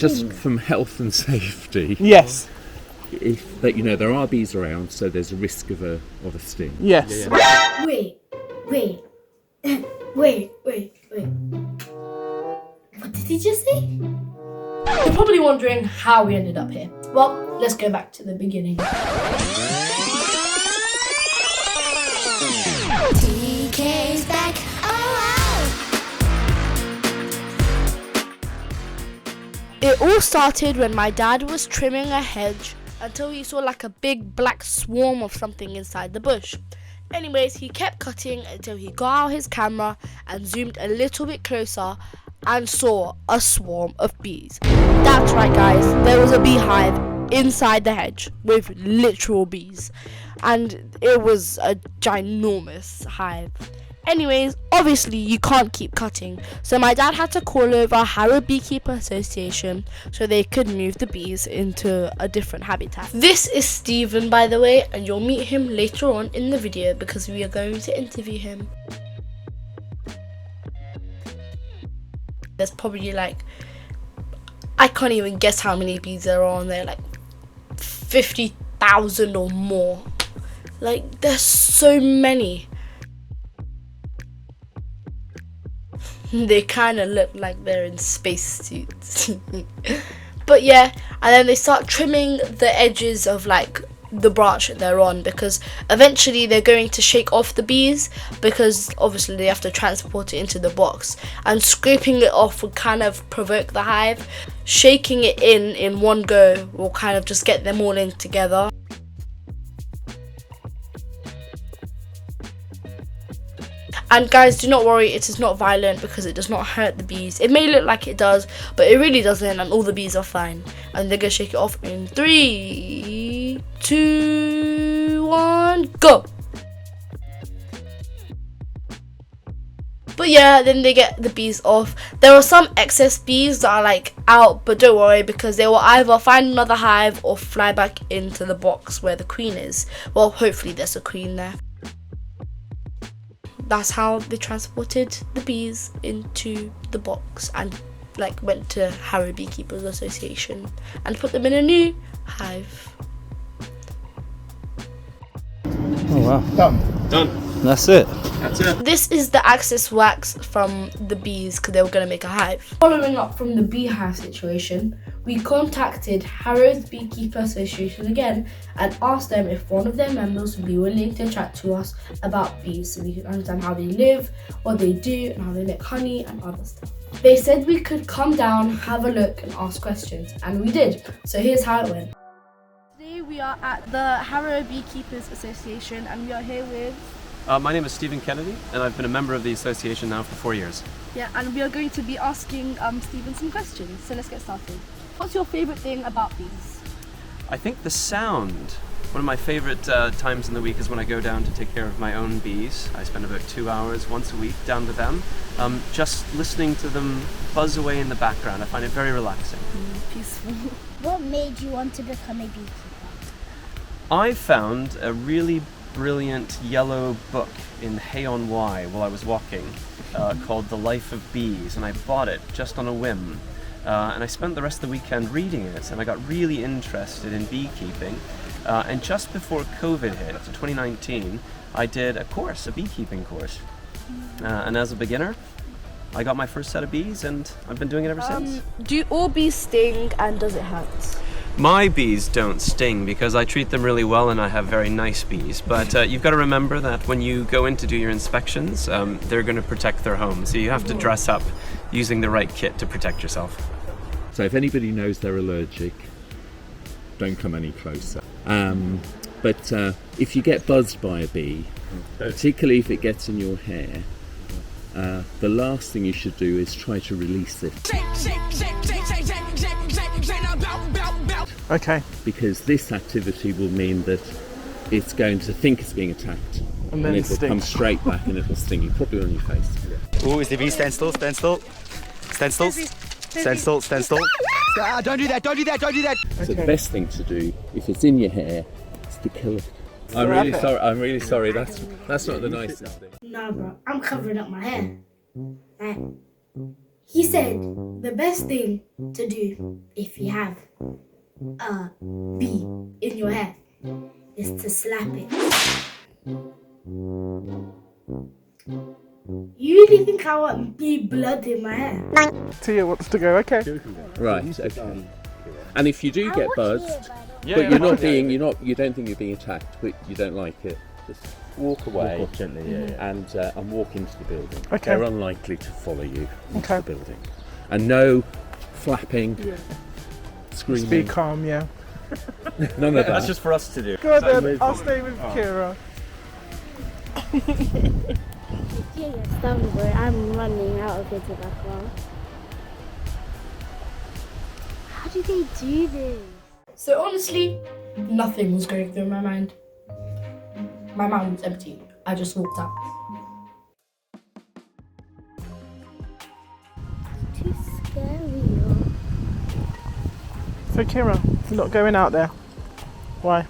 Just from health and safety. Yes. If that, you know, there are bees around, so there's a risk of a sting. Yes. Wait. Wait. What did he just say? You're probably wondering how we ended up here. Well, let's go back to the beginning. TK's back. Oh wow! It all started when my dad was trimming a hedge until he saw like a big black swarm of something inside the bush. Anyways, he kept cutting until he got out his camera and zoomed a little bit closer and saw a swarm of bees. That's right, guys, there was a beehive inside the hedge with literal bees, and it was a ginormous hive. Anyways, obviously you can't keep cutting, so my dad had to call over Harrow Beekeeper Association so they could move the bees into a different habitat. This is Stephen, by the way, and you'll meet him later on in the video because we are going to interview him. There's probably like, I can't even guess how many bees there are on there, like 50,000 or more. Like, there's so many. They kind of look like they're in spacesuits. But yeah, and then they start trimming the edges of like the branch that they're on, because eventually they're going to shake off the bees, because obviously they have to transport it into the box, and scraping it off would kind of provoke the hive. Shaking it in one go will kind of just get them all in together. And guys, do not worry, it is not violent because it does not hurt the bees. It may look like it does, but it really doesn't, and all the bees are fine. And they're gonna shake it off in 3, 2, 1, go! But yeah, then they get the bees off. There are some excess bees that are like out, but don't worry, because they will either find another hive or fly back into the box where the queen is. Well, hopefully there's a queen there. That's how they transported the bees into the box and like went to Harrow Beekeepers Association and put them in a new hive. Oh wow. Done. That's it. That's it. This is the excess wax from the bees because they were going to make a hive. Following up from the beehive situation, we contacted Harrow's Beekeeper Association again and asked them if one of their members would be willing to chat to us about bees so we can understand how they live, what they do, and how they make honey and other stuff. They said we could come down, have a look, and ask questions, and we did. So here's how it went. Today we are at the Harrow Beekeepers Association and we are here with... My name is Stephen Kennedy, and I've been a member of the association now for 4 years. Yeah, and we are going to be asking Stephen some questions, so let's get started. What's your favourite thing about bees? I think the sound. One of my favourite times in the week is when I go down to take care of my own bees. I spend about 2 hours once a week down with them, just listening to them buzz away in the background. I find it very relaxing. Peaceful. What made you want to become a beekeeper? I found a really brilliant yellow book in Hay on Wye while I was walking called The Life of Bees, and I bought it just on a whim. And I spent the rest of the weekend reading it, and I got really interested in beekeeping. And just before COVID hit, 2019, I did a course, a beekeeping course. And as a beginner, I got my first set of bees, and I've been doing it ever since. Do all bees sting and does it hurt? My bees don't sting because I treat them really well and I have very nice bees. But you've got to remember that when you go in to do your inspections, they're going to protect their home. So you have to dress up using the right kit to protect yourself. So if anybody knows they're allergic, don't come any closer. But if you get buzzed by a bee, particularly if it gets in your hair, the last thing you should do is try to release it. Okay. Because this activity will mean that it's going to think it's being attacked, And then it will sting. come straight back and it'll sting you, probably on your face. Oh, is the bee? Stand still, stand still. Stand still. Stand still, stand still. Don't do that, don't do that, don't do that. So the best thing to do, if it's in your hair, is to kill it. I'm really sorry, that's not the nicest thing. Nah, bro, I'm covering up my hair. He said the best thing to do if you have a bee in your hair is to slap it. You really think I want bee blood in my hair? Tia wants to go. Okay. Right. Okay. And if you do get buzzed, Yeah, but you don't think you're being attacked, but you don't like it, just walk away. Walk off gently, And walk into the building. Okay. They're unlikely to follow you into Okay. the building. And no flapping, screaming. Just be calm, yeah. None of that. That's just for us to do. Go on then. I'll stay with Kira. If you get stung, boy, I'm running out of it back on. How do they do this? So honestly, nothing was going through my mind. My mind was empty. I just walked out. Too scary. So Kira, you're not going out there. Why?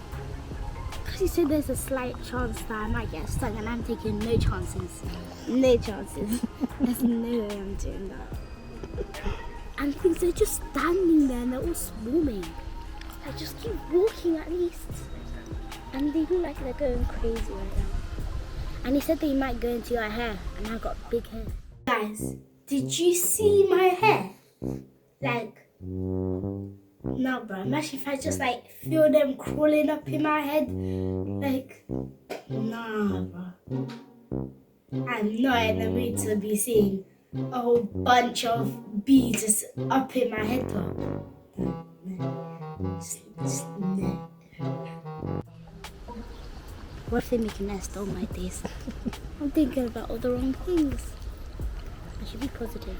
Because you said there's a slight chance that I might get stung, and I'm taking no chances. No chances. There's no way I'm doing that. And things, they're just standing there and they're all swarming. I just keep walking at least. And they look like they're going crazy right now. And he said they might go into your hair, and I've got big hair. Guys, did you see my hair? Like, no, bro. Imagine if I just like feel them crawling up in my head. Like, nah, bro. I'm not in the mood to be seeing a whole bunch of bees just up in my head, bro. Just no. What if they make a nest on my face? I'm thinking about all the wrong things. I should be positive.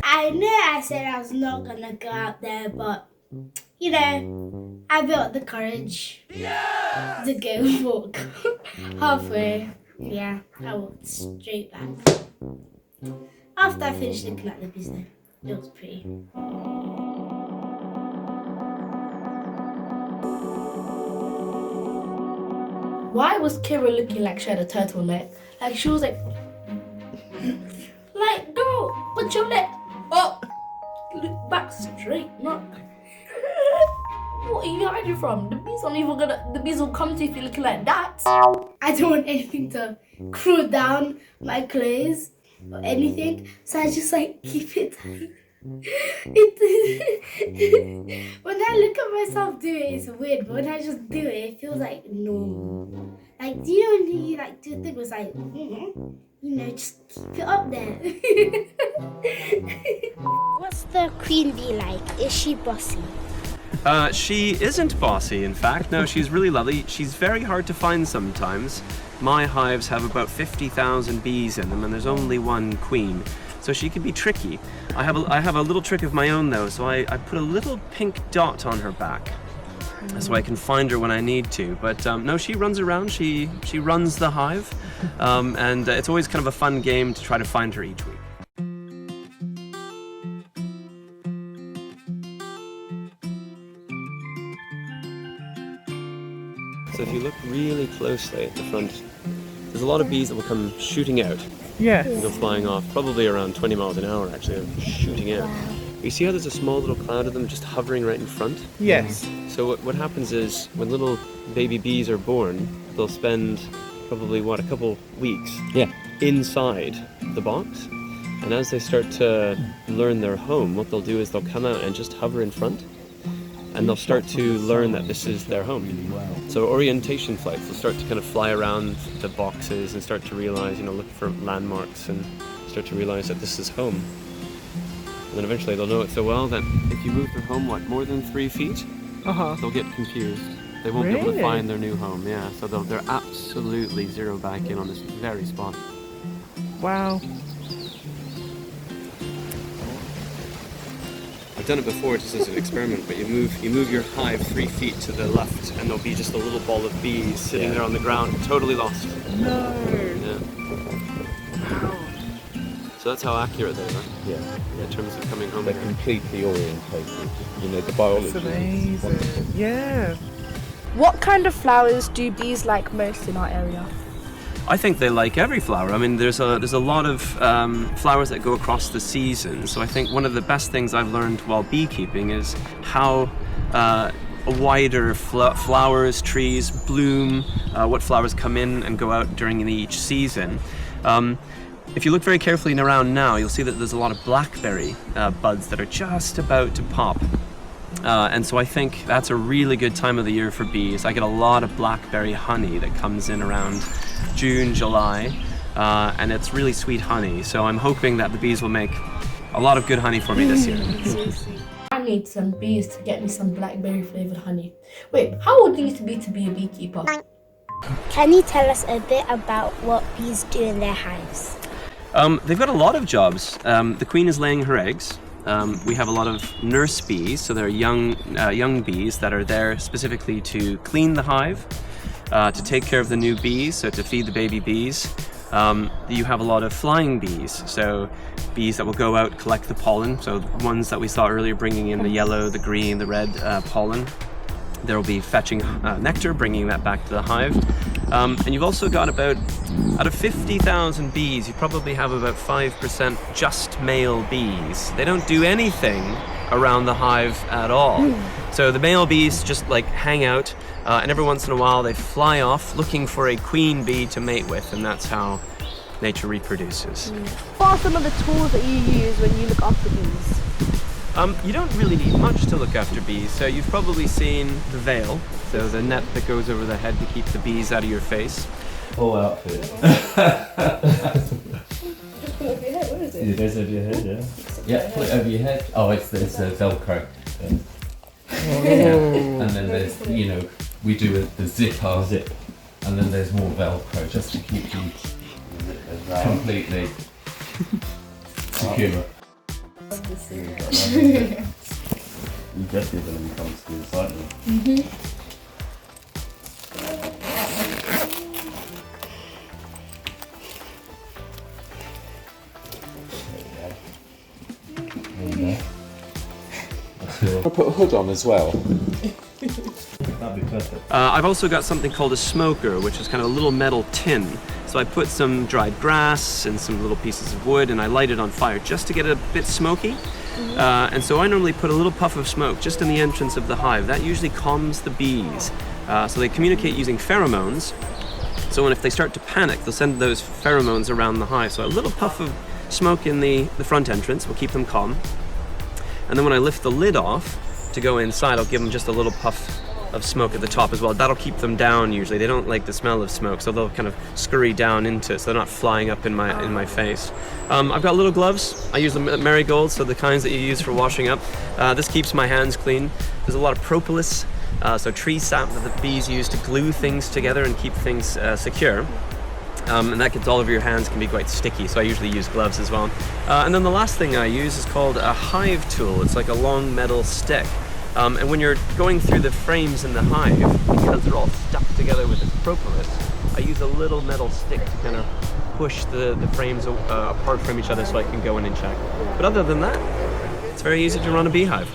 I know I said I was not gonna go out there, but you know, I built the courage to go walk halfway. Yeah, I walked straight back. After I finished looking at the bees, though, it was pretty. Why was Kira looking like she had a turtleneck? Like she was like girl, put your neck up, look back straight, not. What are you hiding from? The bees aren't even gonna. The bees will come to you if you're looking like that. I don't want anything to crawl down my clothes or anything, so I just like keep it tight. When I look at myself do it, it's weird, but when I just do it, it feels like normal. Like, do you know when you like do a thing was like, just keep it up there. What's the queen bee like? Is she bossy? She isn't bossy, in fact. No, she's really lovely. She's very hard to find sometimes. My hives have about 50,000 bees in them, and there's only one queen. So she can be tricky. I have a little trick of my own though, so I put a little pink dot on her back, so I can find her when I need to. But no, she runs around. She runs the hive, and it's always kind of a fun game to try to find her each week. So if you look really closely at the front, there's a lot of bees that will come shooting out. Yes. Go flying off, probably around 20 miles an hour actually, they're shooting out. You see how there's a small little cloud of them just hovering right in front? Yes. So what happens is, when little baby bees are born, they'll spend probably, a couple weeks inside the box. And as they start to learn their home, what they'll do is they'll come out and just hover in front. And they'll start to learn that this is their home. So orientation flights, they'll start to kind of fly around the boxes and start to realize, look for landmarks and start to realize that this is home. And then eventually they'll know it so well that if you move their home, more than 3 feet, they'll get confused. They won't be able to find their new home, yeah. So they're absolutely zero back in on this very spot. Wow. I've done it before just as an experiment, but you move your hive 3 feet to the left and there'll be just a little ball of bees sitting there on the ground, totally lost. No. Yeah. Wow. So that's how accurate they are Yeah. in terms of coming home They're here. completely orientated. You know, the biology It's is wonderful. amazing. Yeah. What kind of flowers do bees like most in our area? I think they like every flower. I mean, there's a lot of flowers that go across the season. So I think one of the best things I've learned while beekeeping is how a wider flowers, trees bloom, what flowers come in and go out during each season. If you look very carefully around now, you'll see that there's a lot of blackberry buds that are just about to pop. And so I think that's a really good time of the year for bees. I get a lot of blackberry honey that comes in around June, July, and it's really sweet honey. So I'm hoping that the bees will make a lot of good honey for me this year. I need some bees to get me some blackberry flavored honey. Wait, how old do you need to be a beekeeper? Can you tell us a bit about what bees do in their hives? They've got a lot of jobs. The queen is laying her eggs. We have a lot of nurse bees, so they're young bees that are there specifically to clean the hive, to take care of the new bees, so to feed the baby bees. You have a lot of flying bees, so bees that will go out, collect the pollen, so the ones that we saw earlier bringing in the yellow, the green, the red pollen. They'll be fetching nectar, bringing that back to the hive. And you've also got out of 50,000 bees, you probably have about 5% just male bees. They don't do anything around the hive at all. So the male bees just like hang out, and every once in a while they fly off looking for a queen bee to mate with, and that's how nature reproduces. What are some of the tools that you use when you look after bees? You don't really need much to look after bees, so you've probably seen the veil, so the net that goes over the head to keep the bees out of your face. Whole outfit. It goes over your head, yeah? Yeah, put it over your head. Oh, it's a Velcro. Yeah. And then there's, we do the zip, and then there's more Velcro just to keep you completely secure. You definitely going to become suicidal. I'll put a hood on as well. That'd be perfect. I've also got something called a smoker, which is kind of a little metal tin. So I put some dried grass and some little pieces of wood and I light it on fire just to get it a bit smoky. And so I normally put a little puff of smoke just in the entrance of the hive. That usually calms the bees. So they communicate using pheromones. So if they start to panic, they'll send those pheromones around the hive. So a little puff of smoke in the front entrance will keep them calm. And then when I lift the lid off to go inside, I'll give them just a little puff of smoke at the top as well. That'll keep them down usually. They don't like the smell of smoke, so they'll kind of scurry down into it, so they're not flying up in my face. I've got little gloves. I use the marigolds, so the kinds that you use for washing up. This keeps my hands clean. There's a lot of propolis, so tree sap that the bees use to glue things together and keep things secure. And that gets all over your hands, can be quite sticky, so I usually use gloves as well. And then the last thing I use is called a hive tool. It's like a long metal stick. And when you're going through the frames in the hive, because they're all stuck together with this propolis, I use a little metal stick to kind of push the frames apart from each other so I can go in and check. But other than that, it's very easy to run a beehive.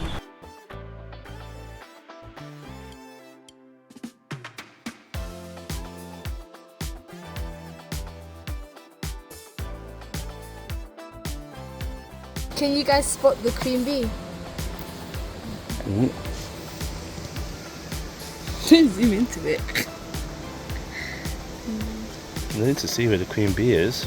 Can you guys spot the queen bee? Zoom into it. I need to see where the queen bee is.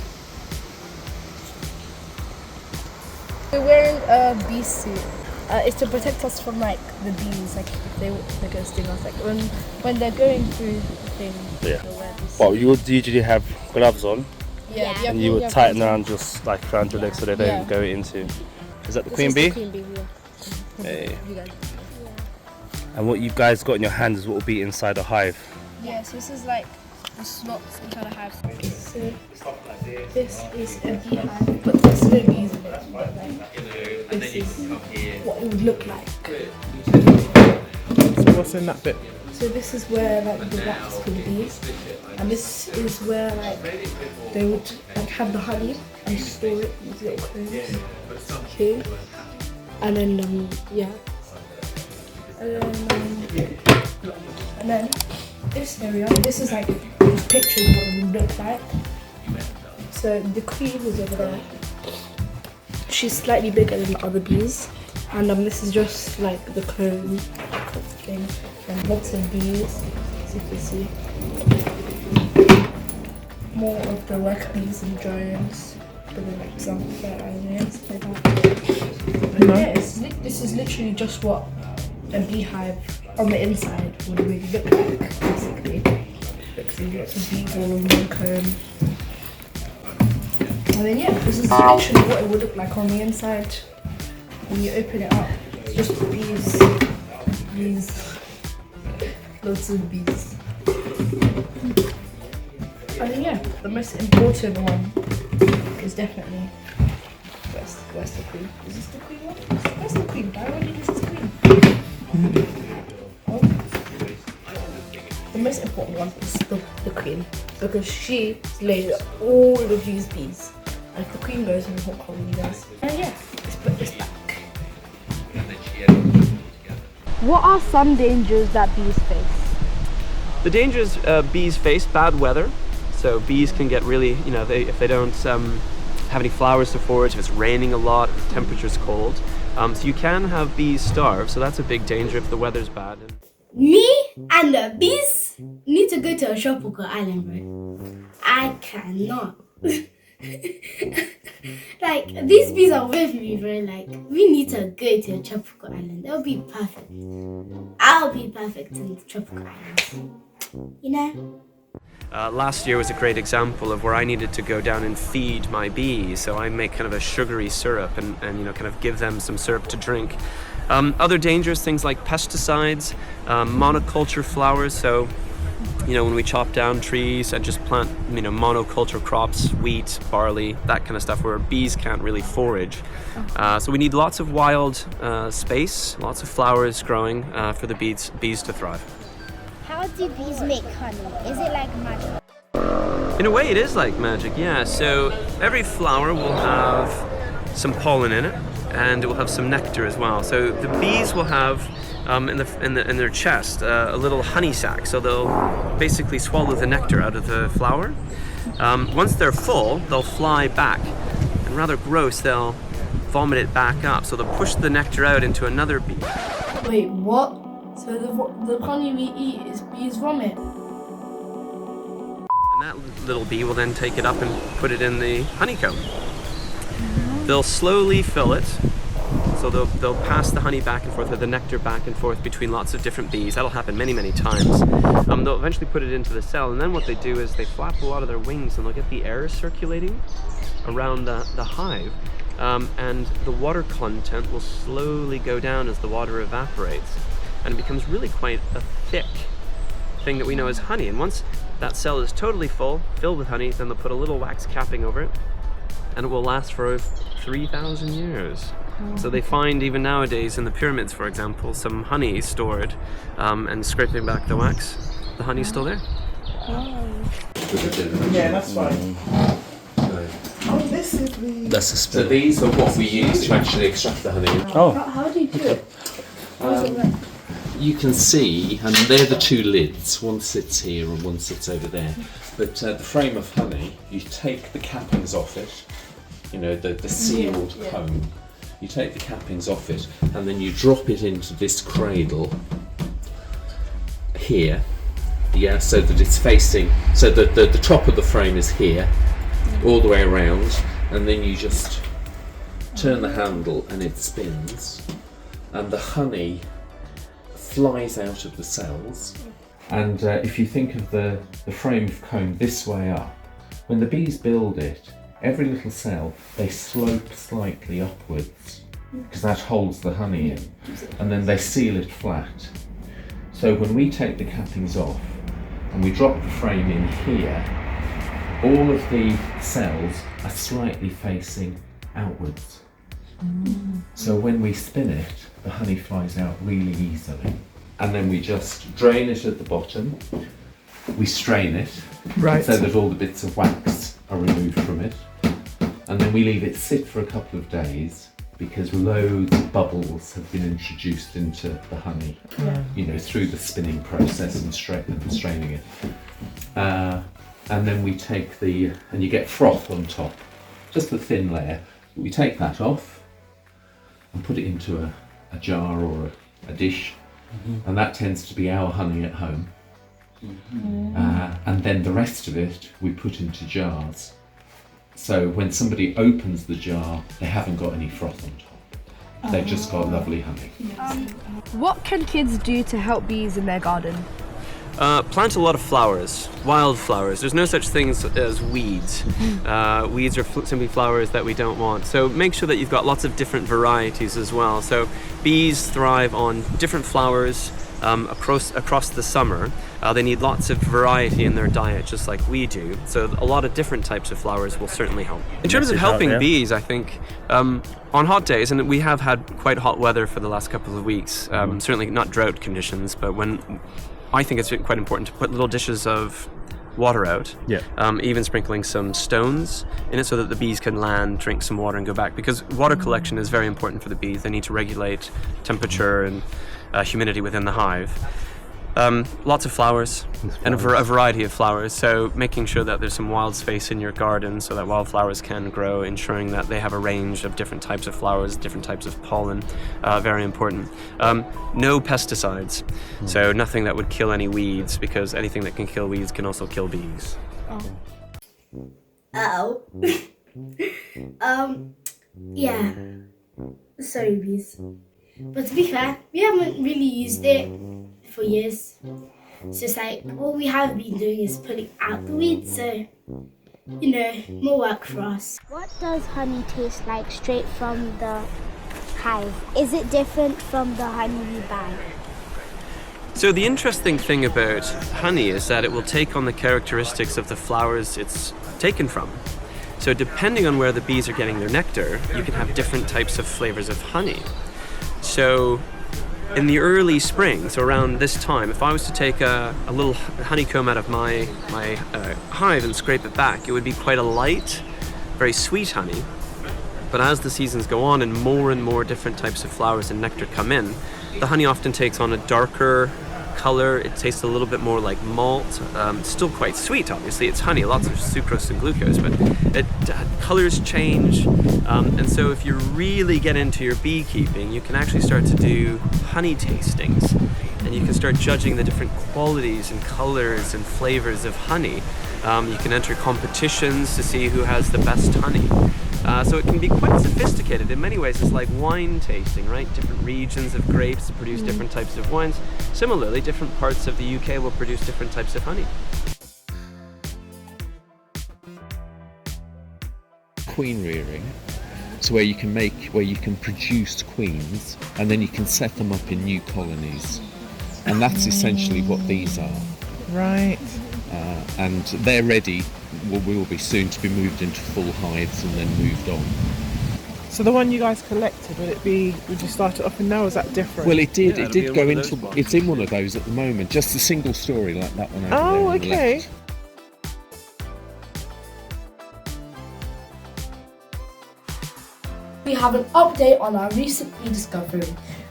We're wearing a bee suit. It's to protect us from like the bees, like if they're going to sting us. Like when they're going through the thing. Yeah. they'll wear this Well, suit. you would usually have gloves on, Yeah. and you would tighten around just like around your legs so they don't go into. Is that the This queen is bee? The queen bee, yeah. Hey. You guys. And what you guys got in your hands is what will be inside the hive. Yeah, so this is like the slots inside a hive. So this is a beehive, but there's no bees in it. Like, this is what it would look like. So what's in that bit? So this is where like the wax would be, and this is where like they would like have the honey and store it in these little cones. Okay, and then yeah, and then this area. This is like this picture of what it would look like. So the queen is over there. She's slightly bigger than the other bees, and this is just like the cone thing, and lots of bees, as you can see. More of the worker bees and drones, but then like some ideas like that. And yeah, this is literally just what a beehive on the inside would really look like, basically. Lots of bees all in one comb. And then yeah, this is literally what it would look like on the inside when you open it up. It's just bees, lots of bees. And then yeah, the most important one is definitely where's the queen? Is this the queen one? Where's the queen? I already this is the queen. The most important one is the queen, because she lays all of these bees. And if the queen goes in the hot colony, guys. And yeah, let's put this back. What are some dangers that bees face? The dangers bees face: bad weather. So bees can get really, if they don't have any flowers to forage, if it's raining a lot, if the temperature's cold. So you can have bees starve, so that's a big danger if the weather's bad. Me and the bees need to go to a tropical island, bro. I cannot. Like, these bees are with me, bro. Like, we need to go to a tropical island. That'll be perfect. I'll be perfect in the tropical islands. You know? Last year was a great example of where I needed to go down and feed my bees. So I make kind of a sugary syrup and kind of give them some syrup to drink. Other dangers, things like pesticides, monoculture flowers. So, when we chop down trees and just plant, monoculture crops, wheat, barley, that kind of stuff, where bees can't really forage. So we need lots of wild space, lots of flowers growing for the bees to thrive. How do bees make honey? Is it like magic? In a way, it is like magic, yeah. So every flower will have some pollen in it, and it will have some nectar as well. So the bees will have in their chest a little honey sac. So they'll basically swallow the nectar out of the flower. Once they're full, they'll fly back, and rather gross, they'll vomit it back up. So they'll push the nectar out into another bee. Wait, what? So the honey we eat is bees' vomit? And that little bee will then take it up and put it in the honeycomb. They'll slowly fill it, so they'll pass the honey back and forth, or the nectar back and forth between lots of different bees. That'll happen many, many times. They'll eventually put it into the cell, and then what they do is they flap a lot of their wings, and they'll get the air circulating around the hive, and the water content will slowly go down as the water evaporates, and it becomes really quite a thick thing that we know as honey. And once that cell is totally full, filled with honey, then they'll put a little wax capping over it, and it will last for 3,000 years. So they find, even nowadays in the pyramids, for example, some honey stored, and scraping back the wax, the honey's still there. Yeah, that's fine. Oh, this is the... That's a spoon. So these are what we use to actually extract the honey. Oh. How do you do it? You can see, and they're the two lids. One sits here and one sits over there. But the frame of honey, you take the cappings off it, the sealed comb. You take the cappings off it, and then you drop it into this cradle here. Yeah, so that it's facing, so that the top of the frame is here, all the way around, and then you just turn the handle and it spins, and the honey flies out of the cells. And if you think of the frame of comb this way up, when the bees build it, every little cell, they slope slightly upwards, because that holds the honey in, and then they seal it flat. So when we take the cappings off and we drop the frame in here, all of the cells are slightly facing outwards. So when we spin it, the honey flies out really easily. and then we just drain it at the bottom. We strain it, Right. so that all the bits of wax are removed from it, and then we leave it sit for a couple of days because loads of bubbles have been introduced into the honey, you know, through the spinning process and straining it. And then we take and you get froth on top, just a thin layer. We take that off and put it into a jar or a dish, and that tends to be our honey at home. And then the rest of it we put into jars. So when somebody opens the jar, they haven't got any froth on top. They've just got lovely honey. What can kids do to help bees in their garden? Plant a lot of flowers, wild flowers. There's no such things as weeds. Weeds are simply flowers that we don't want. So make sure that you've got lots of different varieties as well. So bees thrive on different flowers across the summer. They need lots of variety in their diet, just like we do. So a lot of different types of flowers will certainly help. In terms of helping bees, I think on hot days, and we have had quite hot weather for the last couple of weeks, certainly not drought conditions, but when I think it's quite important to put little dishes of water out, even sprinkling some stones in it so that the bees can land, drink some water and go back, because water collection is very important for the bees. They need to regulate temperature and humidity within the hive. Lots of flowers and a variety of flowers, so making sure that there's some wild space in your garden so that wildflowers can grow, ensuring that they have a range of different types of flowers, different types of pollen, very important. No pesticides, so nothing that would kill any weeds, because anything that can kill weeds can also kill bees. Yeah. Sorry, bees. But to be fair, we haven't really used it for years. It's just like, all we have been doing is pulling out the weeds, so, you know, more work for us. What does honey taste like straight from the hive? Is it different from the honey we buy? So the interesting thing about honey is that it will take on the characteristics of the flowers it's taken from. So depending on where the bees are getting their nectar, you can have different types of flavors of honey. So in the early spring, so around this time, if I was to take a little honeycomb out of my hive and scrape it back, it would be quite a light, very sweet honey. But as the seasons go on and more different types of flowers and nectar come in, the honey often takes on a darker color. It tastes a little bit more like malt. It's still quite sweet, obviously. It's honey, lots of sucrose and glucose, but colors change. And so if you really get into your beekeeping, you can actually start to do honey tastings. And you can start judging the different qualities and colors and flavors of honey. You can enter competitions to see who has the best honey. So it can be quite sophisticated. In many ways, it's like wine tasting, right? Different regions of grapes produce different types of wines. Similarly, different parts of the UK will produce different types of honey. Queen rearing, so where you can produce queens, and then you can set them up in new colonies, and that's essentially what these are. Right. And they're ready, will be soon to be moved into full hives and then moved on. So the one you guys collected, would you start it off in now, or is that different? Well, it did. Yeah, It did it'll go be in one of into. those ones. It's in one of those at the moment. Just a single story like that one over Oh, there on the okay. left. We have an update on our recent bee discovery.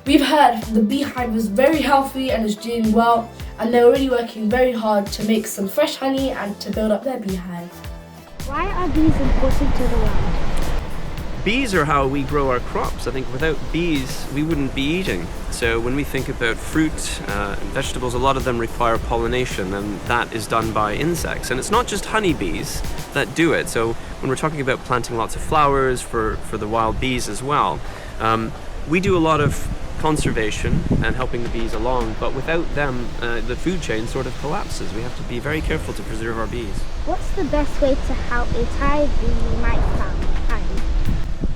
We've heard the beehive is very healthy and is doing well, and they're already working very hard to make some fresh honey and to build up their beehive. Why are bees important to the world? Bees are how we grow our crops. I think without bees, we wouldn't be eating. So when we think about fruit and vegetables, a lot of them require pollination, and that is done by insects. And it's not just honeybees that do it. So when we're talking about planting lots of flowers for the wild bees as well, we do a lot of conservation and helping the bees along, but without them, the food chain sort of collapses. We have to be very careful to preserve our bees. What's the best way to help a tired bee might find?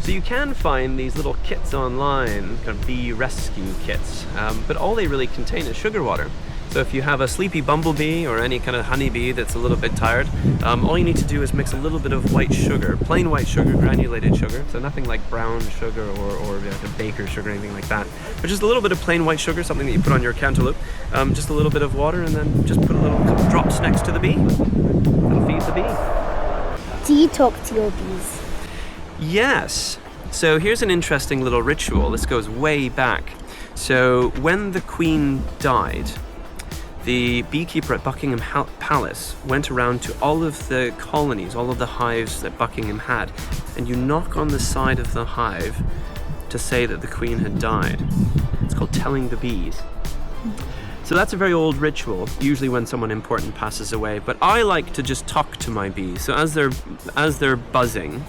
So you can find these little kits online, kind of bee rescue kits, but all they really contain is sugar water. So if you have a sleepy bumblebee or any kind of honeybee that's a little bit tired, all you need to do is mix a little bit of white sugar, plain white sugar, granulated sugar, so nothing like brown sugar or like a baker's sugar or anything like that, but just a little bit of plain white sugar, something that you put on your cantaloupe, just a little bit of water, and then just put a little couple drops next to the bee. That'll feed the bee. Do you talk to your bees? Yes. So here's an interesting little ritual. This goes way back. So when the queen died, the beekeeper at Buckingham Palace went around to all of the colonies, all of the hives that Buckingham had, and you knock on the side of the hive to say that the queen had died. It's called telling the bees. So that's a very old ritual, usually when someone important passes away, but I like to just talk to my bees. So as they're buzzing,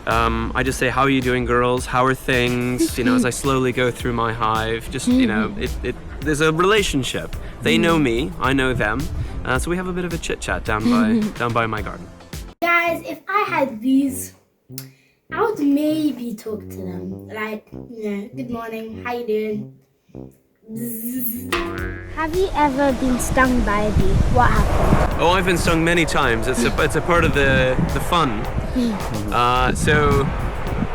I just say, how are you doing, girls? How are things? You know, as I slowly go through my hive, just, you know, there's a relationship. They know me, I know them. So we have a bit of a chit chat down by my garden. Guys, if I had bees, I would maybe talk to them. Like, you know, good morning, how you doing? Have you ever been stung by a bee? What happened? Oh, I've been stung many times. It's a part of the fun. So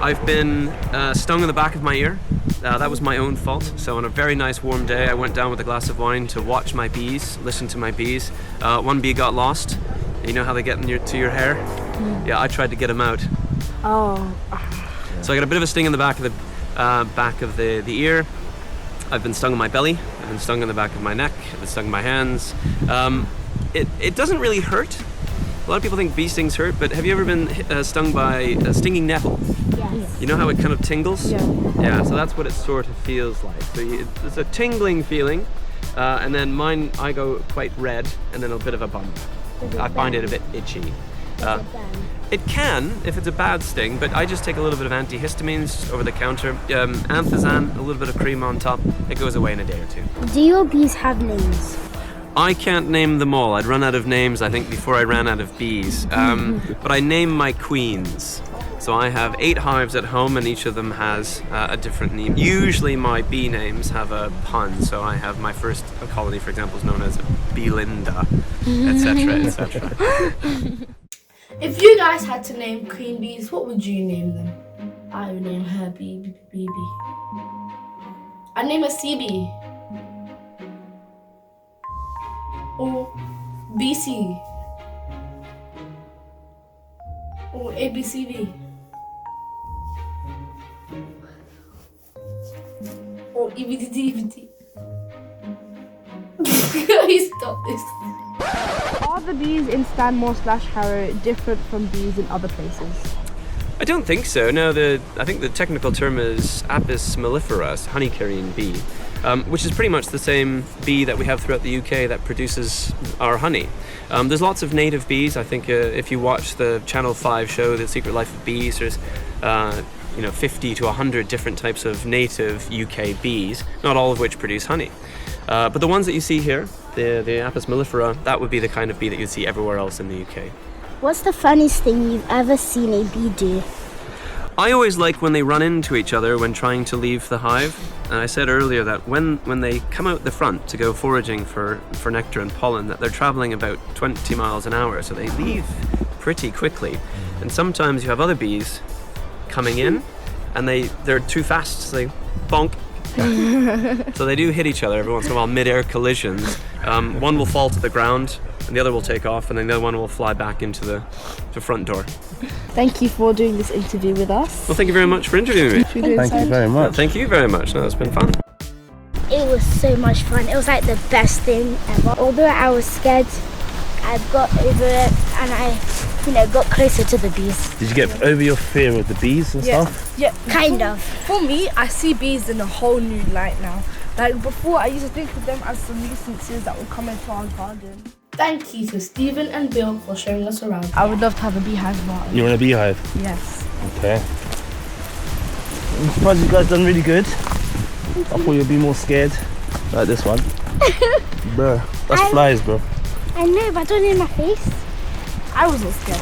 I've been stung in the back of my ear. That was my own fault. So on a very nice warm day, I went down with a glass of wine to watch my bees, listen to my bees. One bee got lost. You know how they get to your hair? Yeah, I tried to get him out. Oh. So I got a bit of a sting in the back of the ear. I've been stung on my belly. I've been stung in the back of my neck. I've been stung in my hands. It doesn't really hurt. A lot of people think bee stings hurt, but have you ever been stung by a stinging nettle? Yes. You know how it kind of tingles? Yeah. Yeah, so that's what it sort of feels like. So it's a tingling feeling, and then mine, I go quite red, and then a bit of a bump. I find it a bit itchy. It can, if it's a bad sting, but I just take a little bit of antihistamines over the counter, Anthazan, a little bit of cream on top. It goes away in a day or two. Do your bees have names? I can't name them all. I'd run out of names, I think, before I ran out of bees. But I name my queens. So I have 8 hives at home, and each of them has a different name. Usually my bee names have a pun. So I have my first colony, for example, is known as Belinda, etc., etc. If you guys had to name queen bees, what would you name them? I would name her BB. I'd name her CB. Or BC. Or ABCD. Or EBDDBD. Stop this. Are the bees in Stanmore/Harrow different from bees in other places? I don't think so. No, I think the technical term is Apis mellifera, honey-carrying bee, which is pretty much the same bee that we have throughout the UK that produces our honey. There's lots of native bees. I think if you watch the Channel 5 show, The Secret Life of Bees, there's 50 to 100 different types of native UK bees, not all of which produce honey. But the ones that you see here, the Apis mellifera, that would be the kind of bee that you'd see everywhere else in the UK. What's the funniest thing you've ever seen a bee do? I always like when they run into each other when trying to leave the hive. And I said earlier that when they come out the front to go foraging for nectar and pollen, that they're traveling about 20 miles an hour, so they leave pretty quickly. And sometimes you have other bees coming in, and they're too fast, so they bonk. So they do hit each other every once in a while, mid-air collisions. One will fall to the ground, and the other will take off, and then the other one will fly back into the front door. Thank you for doing this interview with us. Well, thank you very much for interviewing me. Thank you very much. Thank you very much. No, it's been fun. It was so much fun. It was like the best thing ever. Although I was scared, I got over it and I, got closer to the bees. Did you get over your fear of the bees and stuff? Yeah. Kind of. For me, I see bees in a whole new light now. Like before, I used to think of them as some nuisances that would come into our garden. Thank you to Stephen and Bill for showing us around. I would love to have a beehive now. You're in a beehive? Yes. Okay. I'm surprised you guys done really good. I thought you'd be more scared. Like this one. Bro, that's flies, bro. I know, but don't in my face. I wasn't scared.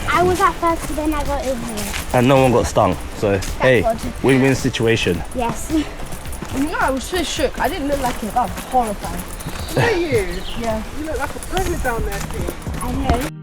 I was at first, but then I got over it. And no one got stung. So, hey, God. win-win situation. Yes. No, I was so shook. I didn't look like it. That was horrifying. Look at you. Yeah. You look like a predator down there, Steve. I know.